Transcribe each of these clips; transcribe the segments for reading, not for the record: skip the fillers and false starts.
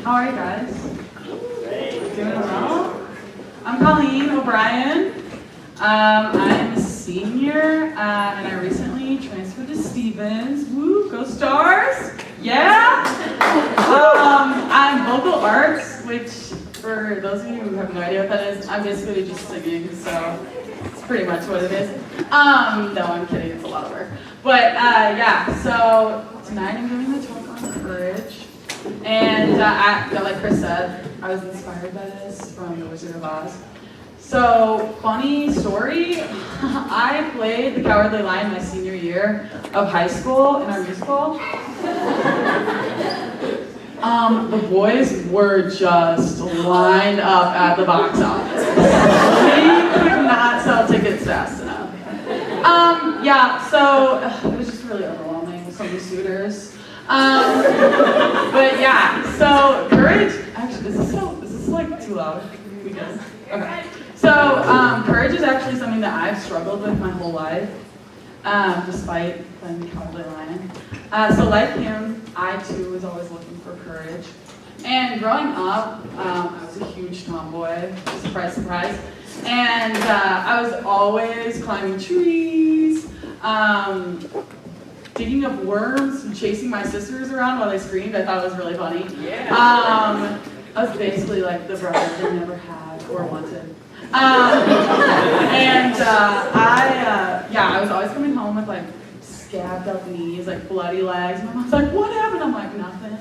How are you guys? Doing well? I'm Colleen O'Brien. I'm a senior, and I recently transferred to Stevens. Woo, go Stars! Yeah! I'm vocal arts, which, for those of you who have no idea what that is, I'm basically just singing, so it's pretty much what it is. No, I'm kidding, it's a lot of work. But yeah, so tonight I'm giving the talk on courage. And like Chris said, I was inspired by this from The Wizard of Oz. So, funny story, I played the Cowardly Lion my senior year of high school in our musical. The boys were just lined up at the box office. We could not sell tickets fast enough. Yeah, so it was just really overwhelming with so many suitors. But yeah, so courage, actually, is this like too loud? We good? Okay. So courage is actually something that I've struggled with my whole life, despite playing the Cowardly Lion. So like him, I too was always looking for courage. And growing up, I was a huge tomboy, surprise, surprise. And I was always climbing trees, digging up worms, and chasing my sisters around while they screamed. I thought it was really funny. Yeah. I was basically like the brother they never had or wanted. I was always coming home with like scabbed up knees, like bloody legs. My mom's like, "What happened?" I'm like, "Nothing.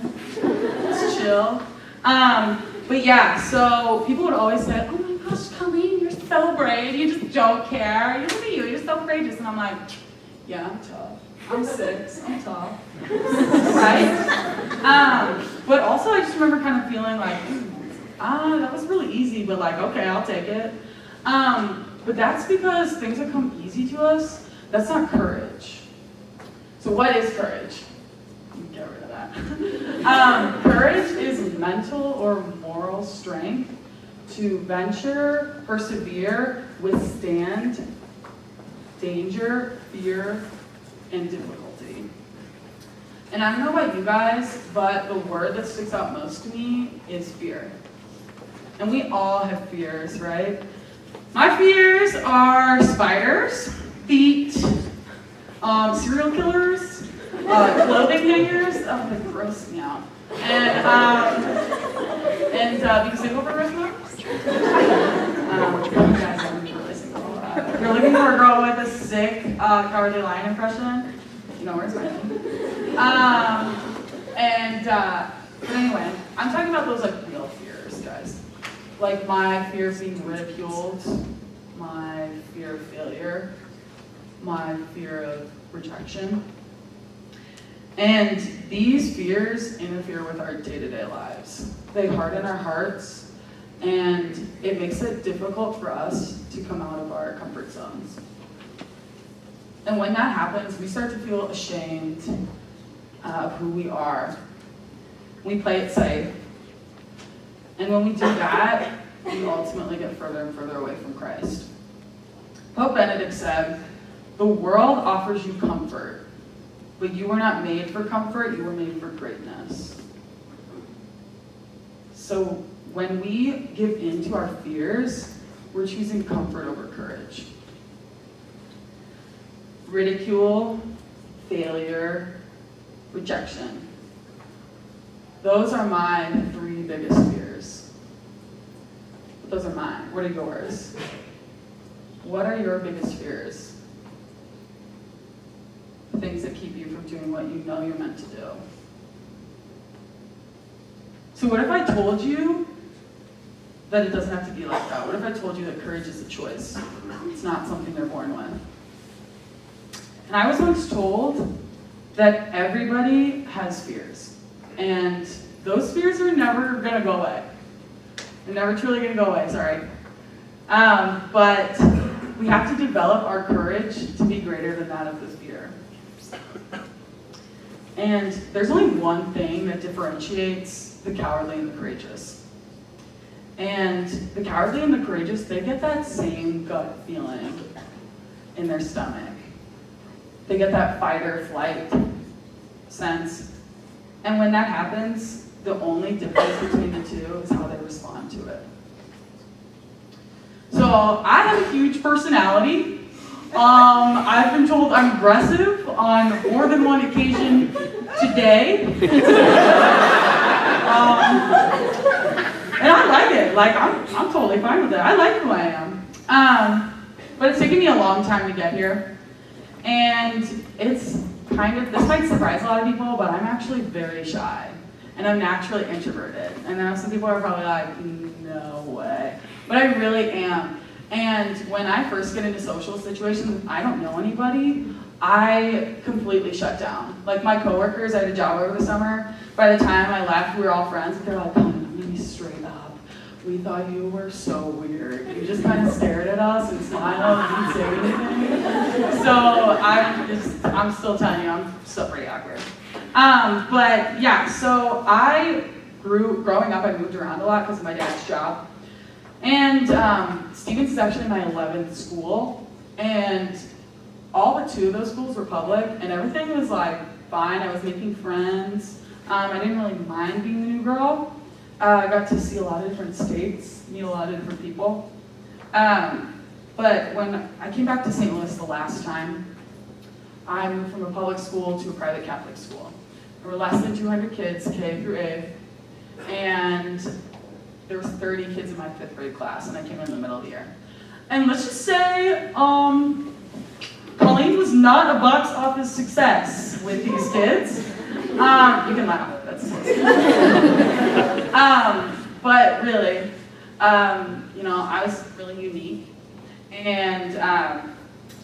Just chill." But yeah, so people would always say, "Oh my gosh, Colleen, you're so brave. You just don't care. Look at you. You're so courageous." And I'm like, "Yeah, I'm tough. I'm 6. I'm tough." Right? But also, I just remember kind of feeling like, that was really easy, but like, okay, I'll take it. But that's because things that come easy to us, that's not courage. So what is courage? Get rid of that. Courage is mental or moral strength to venture, persevere, withstand danger, fear, and difficulty. And I don't know about you guys, but the word that sticks out most to me is fear. And we all have fears, right? My fears are spiders, feet, serial killers, clothing hangers. Oh, they gross me out. And because they go for restaurants. You guys are really single. If you're looking for a girl with a sick Cowardly Lion impression, you know where it's going. But anyway, I'm talking about those like real fears, guys. Like my fear of being ridiculed, my fear of failure, my fear of rejection. And these fears interfere with our day-to-day lives. They harden our hearts, and it makes it difficult for us to come out of our comfort zones. And when that happens, we start to feel ashamed of who we are. We play it safe. And when we do that, we ultimately get further and further away from Christ. Pope Benedict said, "The world offers you comfort, but you were not made for comfort, you were made for greatness." So when we give in to our fears, we're choosing comfort over courage. Ridicule, failure, rejection. Those are my 3 biggest fears. But those are mine. What are yours? What are your biggest fears? Things that keep you from doing what you know you're meant to do. So what if I told you that it doesn't have to be like that? What if I told you that courage is a choice? It's not something they're born with. And I was once told that everybody has fears. And those fears are never going to go away. They're never truly going to go away, sorry. But we have to develop our courage to be greater than that of the fear. And there's only one thing that differentiates the cowardly and the courageous. And the cowardly and the courageous, they get that same gut feeling in their stomach. They get that fight or flight sense. And when that happens, the only difference between the two is how they respond to it. So I have a huge personality. I've been told I'm aggressive on more than one occasion today. And I like it. Like, I'm totally fine with it. I like who I am. But it's taken me a long time to get here. And it's kind of, this might surprise a lot of people, but I'm actually very shy. And I'm naturally introverted. And I know some people are probably like, no way. But I really am. And when I first get into social situations, I don't know anybody, I completely shut down. Like my coworkers, I had a job over the summer. By the time I left, we were all friends. They're like, I'm gonna be straight up. We thought you were so weird. You just kind of stared at us and smiled and didn't say anything. So I'm still telling you, I'm still pretty awkward. But yeah, so growing up, I moved around a lot because of my dad's job. And Stevens is actually my 11th school, and all but 2 of those schools were public, and everything was like fine. I was making friends. I didn't really mind being the new girl. I got to see a lot of different states, meet a lot of different people. But when I came back to St. Louis the last time, I moved from a public school to a private Catholic school. There were less than 200 kids, K through 8th, and there was 30 kids in my 5th grade class, and I came in the middle of the year. And let's just say, Colleen was not a box office success with these kids. You can laugh, that's but really, I was really unique. And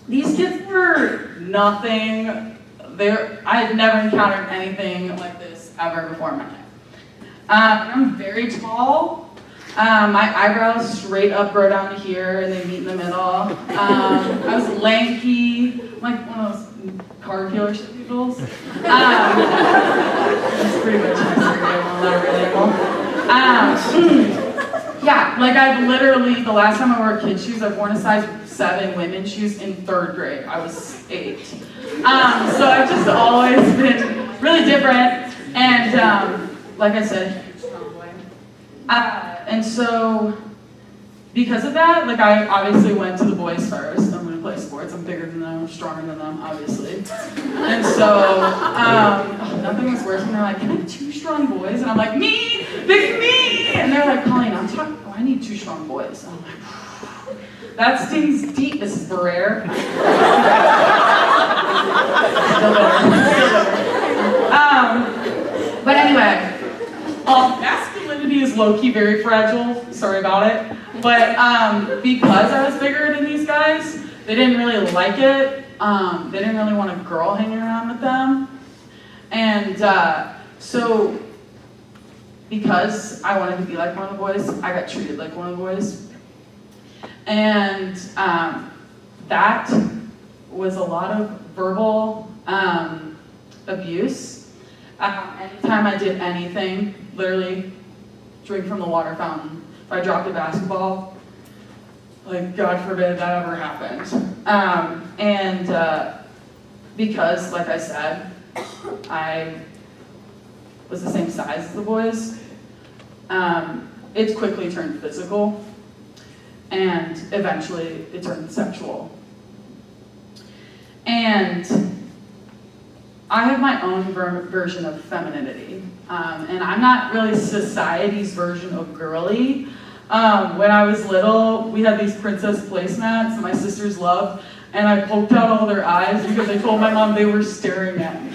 these kids were nothing. I had never encountered anything like this ever before in my life. I'm very tall. My eyebrows straight up grow down to here and they meet in the middle. I was lanky, like one of those car dealership people. That's pretty much history. I'm not really anymore. Yeah, like I've literally, the last time I wore kids' shoes, I've worn a size 7 women's shoes in 3rd grade. I was 8. So I've just always been really different. And like I said, and so, because of that, like I obviously went to the boys first. I'm gonna play sports. I'm bigger than them, stronger than them, obviously. And so, nothing was worse when they're like, "Can I have 2 strong boys?" And I'm like, "Me, pick me!" And they're like, "Colleen, I need 2 strong boys." And I'm like, that stings deep, Mrs. Barrere. But anyway. Masculinity is low-key very fragile, sorry about it. But because I was bigger than these guys, they didn't really like it. They didn't really want a girl hanging around with them. And so because I wanted to be like one of the boys, I got treated like one of the boys. And that was a lot of verbal abuse. Anytime I did anything, literally drink from the water fountain, if I dropped a basketball, like God forbid that ever happened. Because, like I said, I was the same size as the boys, it quickly turned physical, and eventually it turned sexual. And I have my own version of femininity, and I'm not really society's version of girly. When I was little, we had these princess placemats that my sisters loved, and I poked out all their eyes because I told my mom they were staring at me.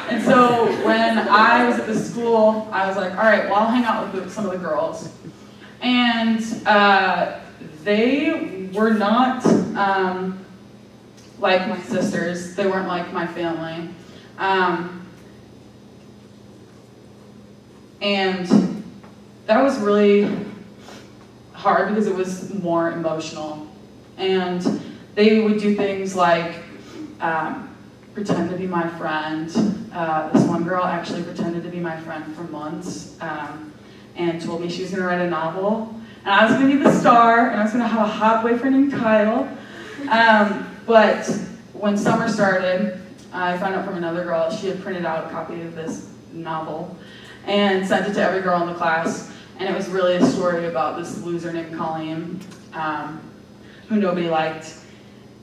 And so when I was at the school, I was like, all right, well, I'll hang out with some of the girls. And they were not like my sisters. They weren't like my family. And that was really hard because it was more emotional. And they would do things like pretend to be my friend. This one girl actually pretended to be my friend for months and told me she was going to write a novel. And I was going to be the star, and I was going to have a hot boyfriend named Kyle. But when summer started, I found out from another girl, she had printed out a copy of this novel and sent it to every girl in the class. And it was really a story about this loser named Colleen, who nobody liked.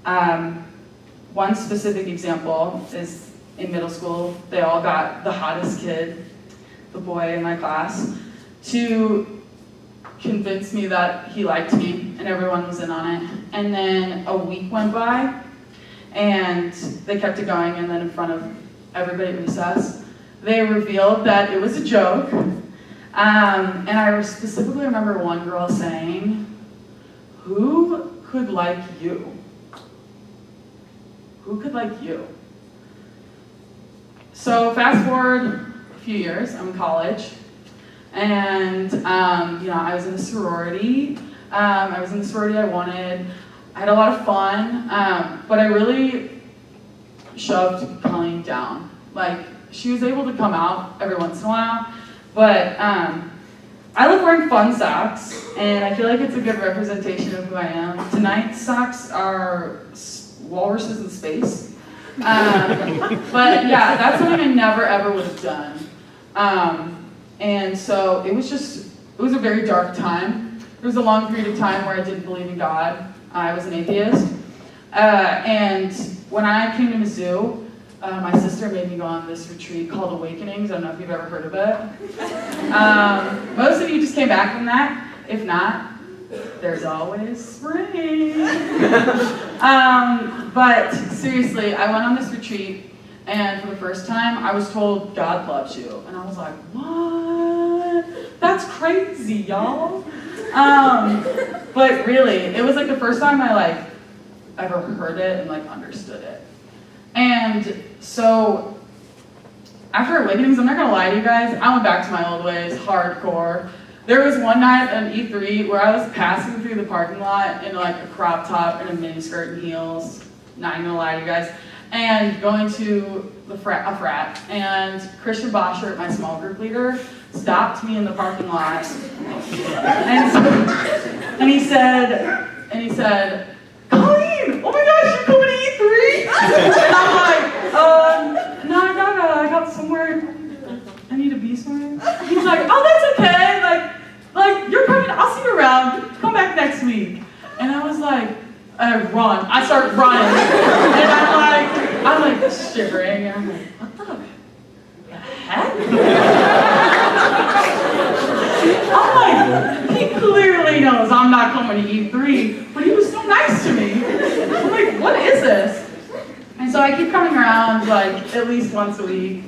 One specific example is in middle school, they all got the hottest kid, the boy in my class, to convince me that he liked me, and everyone was in on it. And then a week went by, and they kept it going, and then in front of everybody at recess, they revealed that it was a joke. And I specifically remember one girl saying, "Who could like you? Who could like you?" So fast forward a few years, I'm in college, and I was in a sorority. I was in the sorority I wanted. I had a lot of fun, but I really shoved Colleen down. Like, she was able to come out every once in a while, but I love wearing fun socks, and I feel like it's a good representation of who I am. Tonight's socks are walruses in space. But yeah, that's something I never ever would have done. And so it was a very dark time. There was a long period of time where I didn't believe in God. I was an atheist. And when I came to Mizzou, my sister made me go on this retreat called Awakenings. I don't know if you've ever heard of it. Most of you just came back from that. If not, there's always spring. But seriously, I went on this retreat, and for the first time, I was told God loves you. And I was like, what? That's crazy, y'all. But really, it was like the first time I ever heard it and understood it. And so after Awakenings, I'm not gonna lie to you guys, I went back to my old ways, hardcore. There was one night on E3 where I was passing through the parking lot in a crop top and a mini skirt and heels, not even gonna lie to you guys, and going to a frat, and Christian Bosher, my small group leader, stopped me in the parking lot, and he said, "Colleen, oh my gosh, you're coming to E3?" And I'm like, no, I got somewhere, I need to be somewhere. He's like, "Oh, that's okay, you're coming, I'll see you around, come back next week." And I was like, I start running, and I'm like shivering, and I'm like, what the heck? I'm like, he clearly knows I'm not coming to E3, but he was so nice to me. I'm like, what is this? And so I keep coming around at least once a week,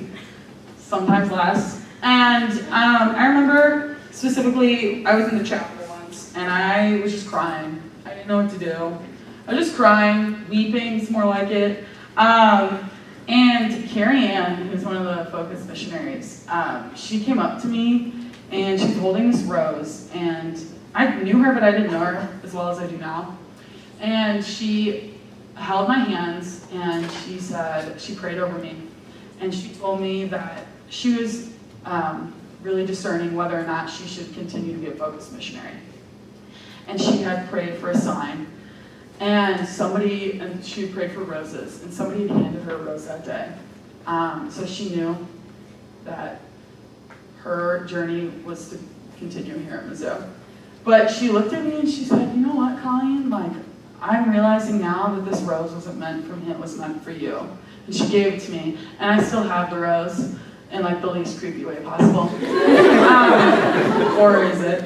sometimes less. And I remember specifically, I was in the chapel once, and I was just crying. I didn't know what to do. I was just crying, weeping, it's more like it. And Carrie Ann, who's one of the Focus missionaries, she came up to me, and she's holding this rose, and I knew her, but I didn't know her as well as I do now. And she held my hands, and she prayed over me, and she told me that she was really discerning whether or not she should continue to be a Focus missionary. And she had prayed for a sign, and she prayed for roses, and somebody had handed her a rose that day. So she knew that her journey was to continue here at Mizzou. But she looked at me and she said, "You know what, Colleen, I'm realizing now that this rose wasn't meant for me, it was meant for you." And she gave it to me, and I still have the rose in the least creepy way possible. Or is it?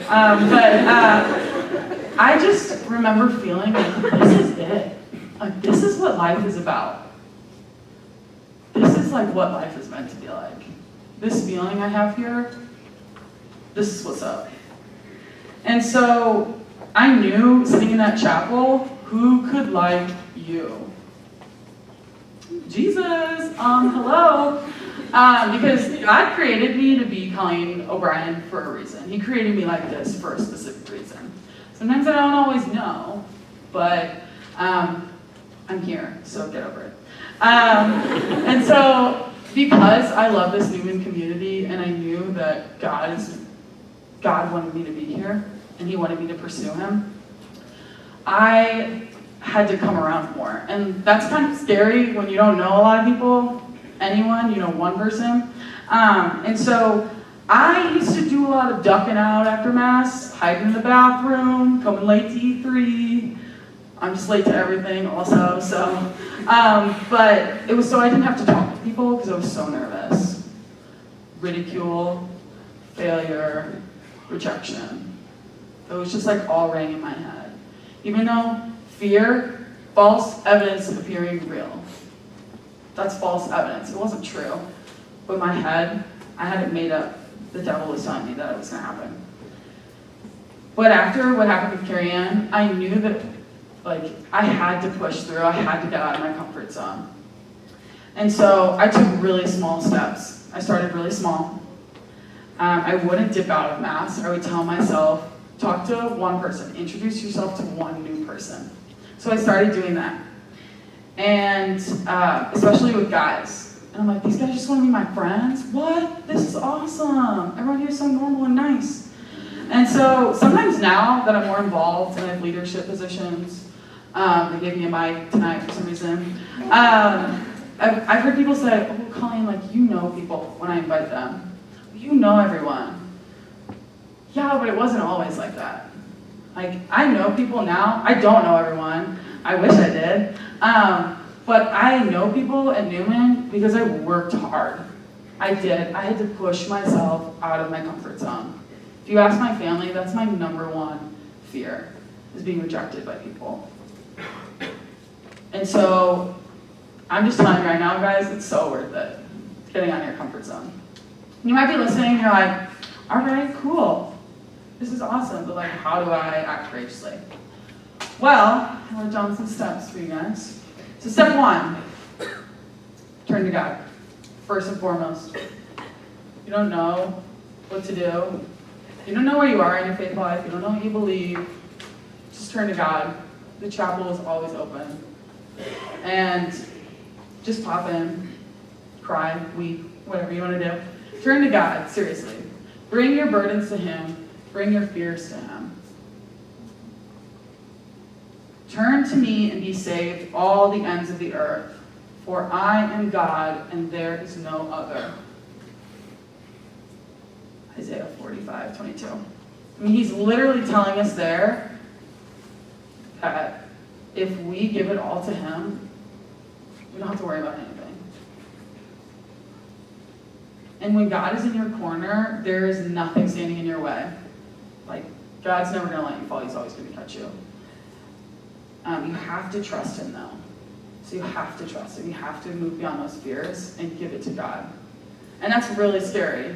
I just remember feeling this is it. This is what life is about. This is what life is meant to be like. This feeling I have here, this is what's up. And so I knew, sitting in that chapel, who could like you? Jesus, hello. Because God created me to be Colleen O'Brien for a reason. He created me like this for a specific reason. Sometimes I don't always know, but I'm here, so get over it. And so, because I love this Newman community, and I knew that God wanted me to be here, and He wanted me to pursue Him, I had to come around more. And that's kind of scary when you don't know a lot of people, anyone, one person. And so I used to do a lot of ducking out after Mass, hiding in the bathroom, coming late to E3. I'm just late to everything also, so. But it was so I didn't have to talk to people because I was so nervous. Ridicule, failure, rejection. It was just like all rang in my head. Even though fear, false evidence appearing real. That's false evidence. It wasn't true. But my head, I had it made up. The devil was telling me that it was going to happen. But after what happened with Carrie Ann, I knew that I had to push through. I had to get out of my comfort zone. And so I took really small steps. I started really small. I wouldn't dip out of Mass. I would tell myself, talk to one person. Introduce yourself to one new person. So I started doing that. And especially with guys. And I'm like, these guys just want to be my friends? What? This is awesome. Everyone here is so normal and nice. And so sometimes now that I'm more involved and I have leadership positions, they gave me a mic tonight for some reason. I've heard people say, oh, Colleen, you know people when I invite them. You know everyone. Yeah, but it wasn't always like that. I know people now. I don't know everyone. I wish I did. But I know people at Newman because I worked hard. I did. I had to push myself out of my comfort zone. If you ask my family, that's my number one fear, is being rejected by people. And so, I'm just telling you right now, guys, it's so worth it, getting out of your comfort zone. You might be listening and you're like, all right, cool. This is awesome, but how do I act courageously? Well, I wrote down some steps for you guys. So step one, turn to God, first and foremost. You don't know what to do. You don't know where you are in your faith life. You don't know what you believe. Just turn to God. The chapel is always open. And just pop in, cry, weep, whatever you want to do. Turn to God, seriously. Bring your burdens to Him. Bring your fears to Him. Turn to me and be saved, all the ends of the earth, for I am God and there is no other. Isaiah 45:22. I mean, he's literally telling us there that if we give it all to Him, we don't have to worry about anything. And when God is in your corner, there is nothing standing in your way. God's never going to let you fall. He's always going to catch you. You have to trust Him, though. So you have to trust Him. You have to move beyond those fears and give it to God. And that's really scary.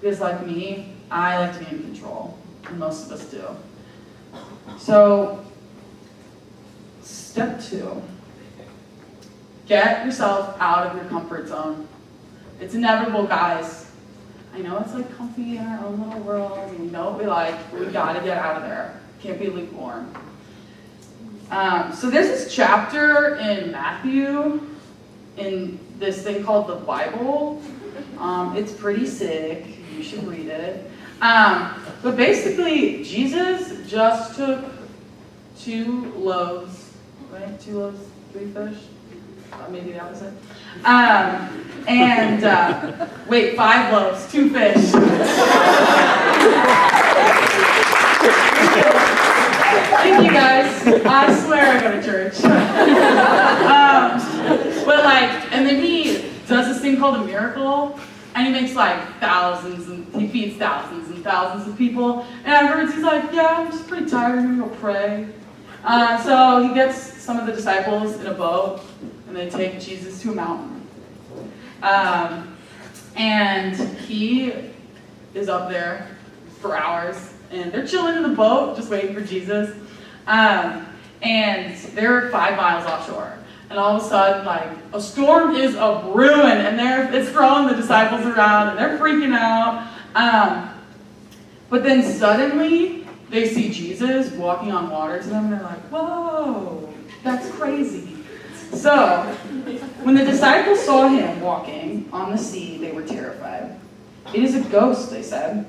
Because like me, I like to be in control. And most of us do. So, step 2. Get yourself out of your comfort zone. It's inevitable, guys. I know it's comfy in our own little world. And we know what we like. But we got to get out of there. Can't be lukewarm. So there's this chapter in Matthew in this thing called the Bible. It's pretty sick. You should read it. But basically, Jesus just took 2 loaves, right? 2 loaves, 3 fish? Maybe the opposite. Wait, 5 loaves, 2 fish. Thank you guys. I swear I go to church. And then he does this thing called a miracle, and he makes thousands, and he feeds thousands and thousands of people. And afterwards he's like, yeah, I'm just pretty tired, I'm gonna go pray. So he gets some of the disciples in a boat, and they take Jesus to a mountain. And he is up there for hours, and they're chilling in the boat, just waiting for Jesus. And they're 5 miles offshore. And all of a sudden, a storm is a brewing, and it's throwing the disciples around, and they're freaking out. But then suddenly, they see Jesus walking on water to them, and they're like, whoa, that's crazy. So, when the disciples saw him walking on the sea, they were terrified. It is a ghost, they said,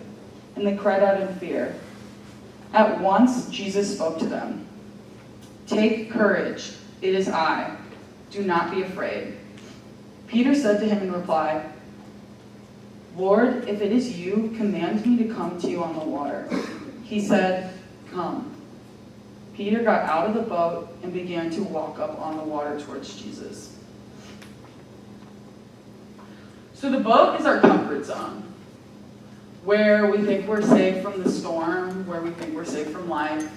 and they cried out in fear. At once, Jesus spoke to them. "Take courage, it is I. Do not be afraid." Peter said to him in reply, "Lord, if it is you, command me to come to you on the water." He said, "Come." Peter got out of the boat and began to walk up on the water towards Jesus. So the boat is our comfort zone, where we think we're safe from the storm, where we think we're safe from life.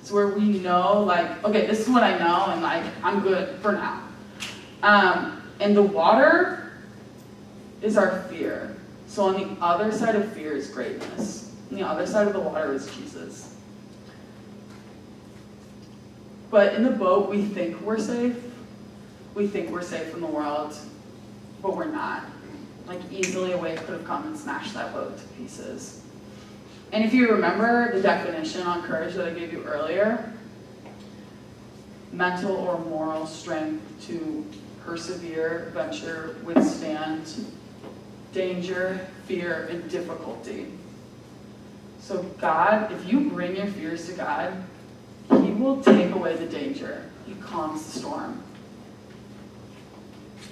It's where we know, like, okay, this is what I know, and like, I'm good for now. And the water is our fear. So on the other side of fear is greatness. On the other side of the water is Jesus. But in the boat, we think we're safe. We think we're safe from the world, but we're not. Like, easily a wave could have come and smashed that boat to pieces. And if you remember the definition on courage that I gave you earlier, mental or moral strength to persevere, venture, withstand danger, fear, and difficulty. So God, if you bring your fears to God, He will take away the danger. He calms the storm.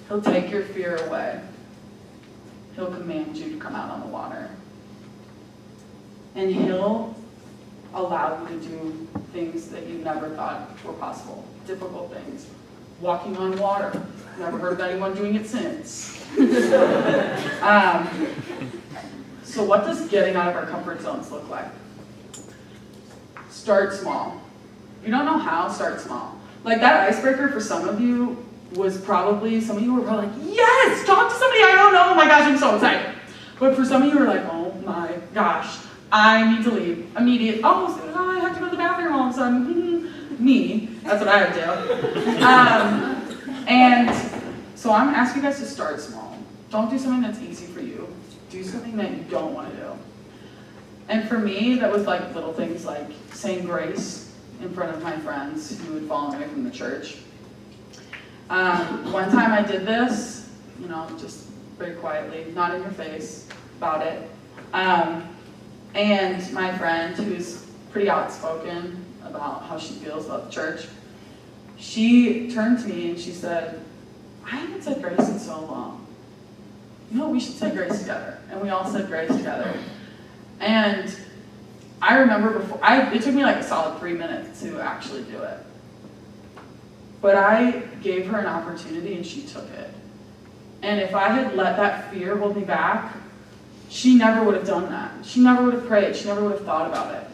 He'll take your fear away. He'll command you to come out on the water. And He'll allow you to do things that you never thought were possible. Difficult things. Walking on water. Never heard of anyone doing it since. So what does getting out of our comfort zones look like? Start small. If you don't know how, start small. Like, that icebreaker for some of you was probably, some of you were probably like, yes, talk to somebody I don't know, oh my gosh, I'm so excited. But for some of you were like, oh my gosh, I need to leave immediate. Oh, I have to go to the bathroom all of a sudden. Me, that's what I have to do. And so I'm asking you guys to start small. Don't do something that's easy for you. Do something that you don't want to do. And for me, that was like little things like saying grace in front of my friends who had fallen away from the church. One time I did this, just very quietly, not in your face about it. And my friend, who's pretty outspoken about how she feels about the church, she turned to me and she said, "I haven't said grace in so long. We should say grace together." And we all said grace together. And I remember it took me like a solid 3 minutes to actually do it. But I gave her an opportunity and she took it. And if I had let that fear hold me back, she never would have done that. She never would have prayed. She never would have thought about it.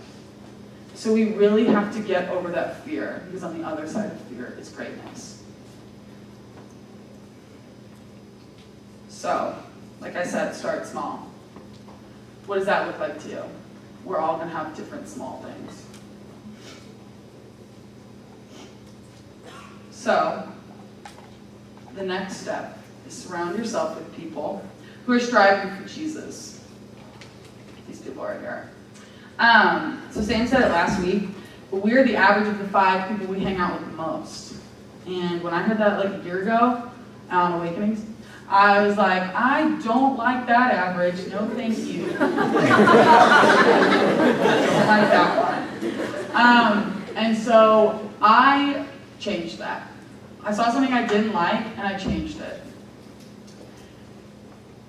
So we really have to get over that fear, because on the other side of fear is greatness. So, like I said, start small. What does that look like to you? We're all going to have different small things. So, the next step is surround yourself with people who are striving for Jesus. These people are here. So Sam said it last week, but we're the average of the 5 people we hang out with the most. And when I heard that like a year ago on Awakenings, I was like, I don't like that average. No, thank you. Don't like that one. And so I changed that. I saw something I didn't like, and I changed it.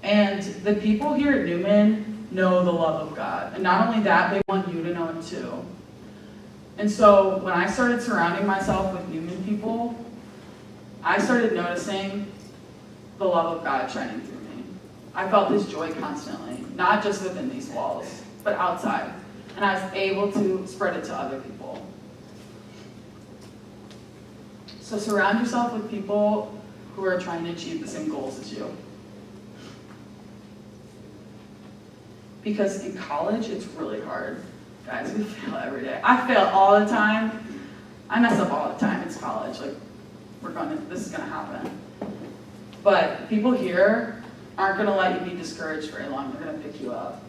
And the people here at Newman know the love of God. And not only that, they want you to know it too. And so when I started surrounding myself with Newman people, I started noticing the love of God shining through me. I felt His joy constantly, not just within these walls, but outside. And I was able to spread it to other people. So surround yourself with people who are trying to achieve the same goals as you. Because in college, it's really hard. Guys, we fail every day. I fail all the time. I mess up all the time. It's college. Like, this is gonna happen. But people here aren't gonna let you be discouraged very long. They're gonna pick you up.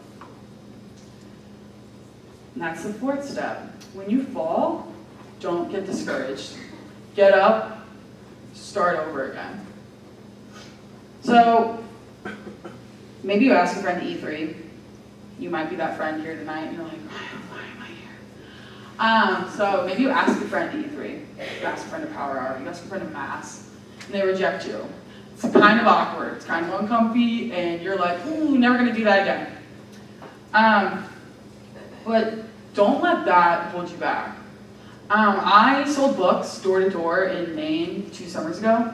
And that's the 4th step. When you fall, don't get discouraged. Get up, start over again. So, maybe you ask a friend to E3. You might be that friend here tonight, and you're like, why am I So maybe you ask your friend to E3, you ask a friend to Power Hour, you ask a friend to Mass, and they reject you. It's kind of awkward, it's kind of uncomfy, and you're like, ooh, never gonna do that again. But don't let that hold you back. I sold books door to door in Maine 2 summers ago,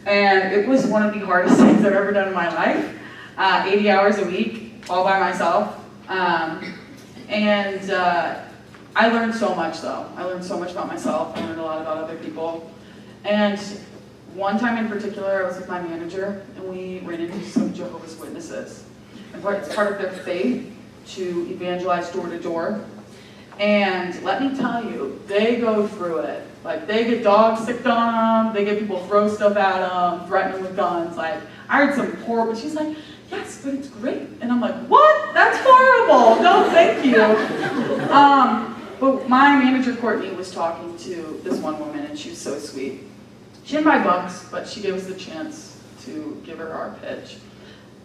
and it was one of the hardest things I've ever done in my life. 80 hours a week, all by myself. I learned so much though. I learned so much about myself, I learned a lot about other people. And one time in particular, I was with my manager, and we ran into some Jehovah's Witnesses. And it's part of their faith to evangelize door to door. And let me tell you, they go through it. Like, they get dogs sicked on them, they get people throw stuff at them, threaten them with guns. Like, I heard some horrible, she's like, yes, but it's great. And I'm like, what? That's horrible. No, thank you. But my manager, Courtney, was talking to this one woman, and she was so sweet. She didn't buy books, but she gave us the chance to give her our pitch.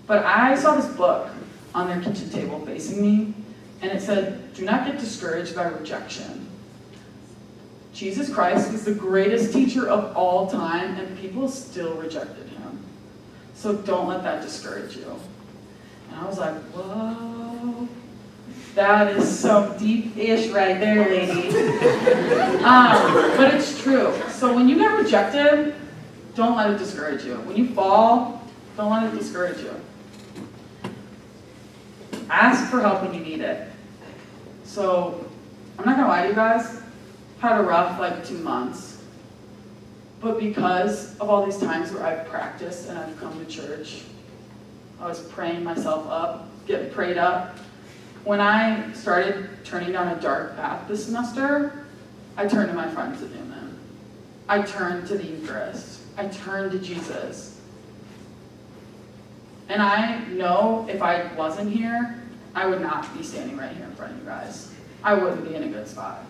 But I saw this book on their kitchen table facing me, and it said, do not get discouraged by rejection. Jesus Christ was the greatest teacher of all time, and people still rejected him. So don't let that discourage you. And I was like, whoa, that is some deep-ish right there, lady. But it's true. So when you get rejected, don't let it discourage you. When you fall, don't let it discourage you. Ask for help when you need it. So, I'm not gonna lie to you guys, I've had a rough 2 months. But because of all these times where I've practiced and I've come to church, I was praying myself up, getting prayed up. When I started turning down a dark path this semester, I turned to my friends at Newman. I turned to the Eucharist. I turned to Jesus. And I know if I wasn't here, I would not be standing right here in front of you guys. I wouldn't be in a good spot.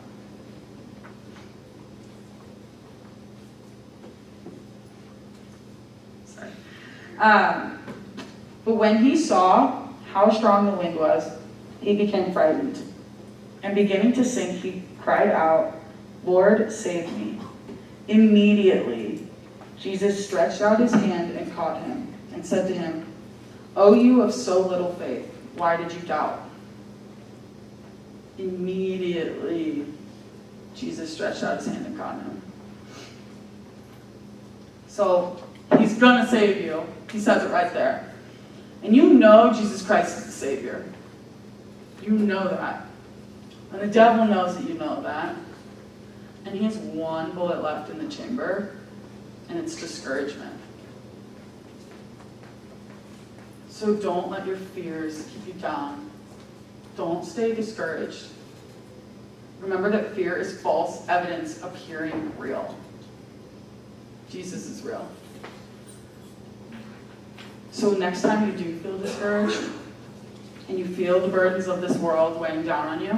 Sorry. But when he saw how strong the wind was, he became frightened. And beginning to sink, he cried out, Lord, save me. Immediately, Jesus stretched out his hand and caught him and said to him, O you of so little faith, why did you doubt? Immediately, Jesus stretched out his hand and caught him. So, he's gonna save you. He says it right there. And you know Jesus Christ is the Savior. You know that. And the devil knows that you know that. And he has one bullet left in the chamber, and it's discouragement. So don't let your fears keep you down. Don't stay discouraged. Remember that fear is false evidence appearing real. Jesus is real. So next time you do feel discouraged, and you feel the burdens of this world weighing down on you,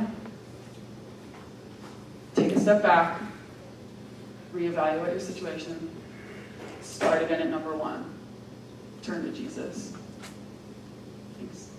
take a step back, reevaluate your situation, start again at number 1. Turn to Jesus. Thanks.